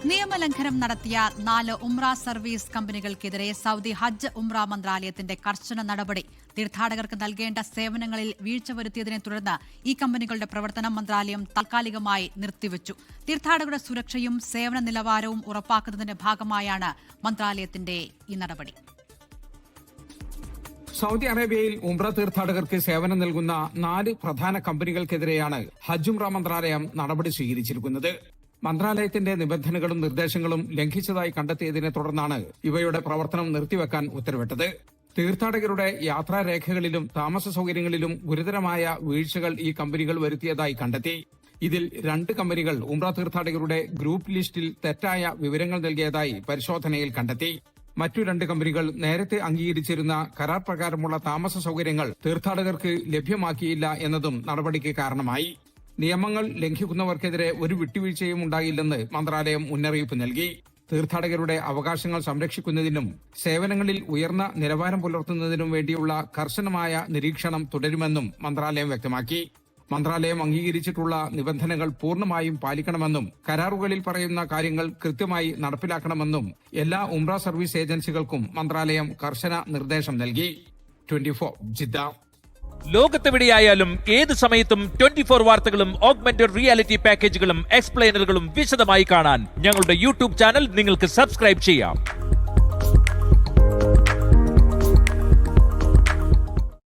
നിയമലംഘനം നടത്തിയ 4 ഉംറ service കമ്പനികൾക്കെതിരെ Saudi ഹജ്ജ് ഉംറ മന്ത്രാലയത്തിന്റെ കർശന നടപടി. തീർത്ഥാടകർക്ക് നൽകേണ്ട സേവനങ്ങളിൽ വീഴ്ച വരുത്തിയതിനെ തുടർന്ന് ഈ കമ്പനികളുടെ പ്രവർത്തനം മന്ത്രാലയം താൽക്കാലികമായി നിർത്തിവച്ചു. തീർത്ഥാടകരുടെ സുരക്ഷയും സേവന നിലവാരവും ഉറപ്പാക്കുന്നതിന്റെ ഭാഗമായാണ് മന്ത്രാലയത്തിന്റെ ഈ നടപടി. സൗദി അറേബ്യയിൽ ഉംറ തീർത്ഥാടകർക്ക് സേവനം നൽകുന്ന 4 പ്രധാന കമ്പനികൾക്കെതിരെയാണ് ഹജ്ജ് ഉംറ മന്ത്രാലയം നടപടി സ്വീകരിച്ചിരിക്കുന്നത്. മന്ത്രാലയത്തിന്റെ നിബന്ധനകളും നിർദ്ദേശങ്ങളും ലംഘിച്ചതായി കണ്ടെത്തിയതിനെ തുടർന്നാണ് ഇവയുടെ പ്രവർത്തനം നിർത്തിവെക്കാൻ ഉത്തരവിട്ടത്. തീർത്ഥാടകരുടെ യാത്രാരേഖകളിലും താമസ സൌകര്യങ്ങളിലും ഗുരുതരമായ വീഴ്ചകൾ ഈ കമ്പനികൾ വരുത്തിയതായി കണ്ടെത്തി. ഇതിൽ 2 കമ്പനികൾ ഉംറ തീർത്ഥാടകരുടെ ഗ്രൂപ്പ് ലിസ്റ്റിൽ തെറ്റായ വിവരങ്ങൾ നൽകിയതായി പരിശോധനയിൽ കണ്ടെത്തി. മറ്റു 2 കമ്പനികൾ നേരത്തെ അംഗീകരിച്ചിരുന്ന കരാർ പ്രകാരമുള്ള താമസ സൌകര്യങ്ങൾ തീർത്ഥാടകർക്ക് ലഭ്യമാക്കിയില്ല എന്നതും നടപടിക്ക് കാരണമായി. നിയമങ്ങൾ ലംഘിക്കുന്നവർക്കെതിരെ ഒരു വിട്ടുവീഴ്ചയും ഉണ്ടാകില്ലെന്ന് മന്ത്രാലയം മുന്നറിയിപ്പ് നൽകി. തീർത്ഥാടകരുടെ അവകാശങ്ങൾ സംരക്ഷിക്കുന്നതിനും സേവനങ്ങളിൽ ഉയർന്ന നിലവാരം പുലർത്തുന്നതിനും വേണ്ടിയുള്ള കർശനമായ നിരീക്ഷണം തുടരുമെന്നും മന്ത്രാലയം വ്യക്തമാക്കി. മന്ത്രാലയം അംഗീകരിച്ചിട്ടുള്ള നിബന്ധനകൾ പൂർണ്ണമായും പാലിക്കണമെന്നും കരാറുകളിൽ പറയുന്ന കാര്യങ്ങൾ കൃത്യമായി നടപ്പിലാക്കണമെന്നും എല്ലാ ഉംറ സർവീസ് ഏജൻസികൾക്കും മന്ത്രാലയം കർശന നിർദ്ദേശം നൽകി. 24 ജിദ്ദ. ലോകത്തെവിടെയായാലും ഏത് സമയത്തും 24 വാർത്തകളും ഓഗ്മെന്റഡ് റിയാലിറ്റി പാക്കേജുകളും എക്സ്പ്ലെയിനറുകളും വിശദമായി കാണാൻ ഞങ്ങളുടെ യൂട്യൂബ് ചാനൽ നിങ്ങൾക്ക് സബ്സ്ക്രൈബ് ചെയ്യാം.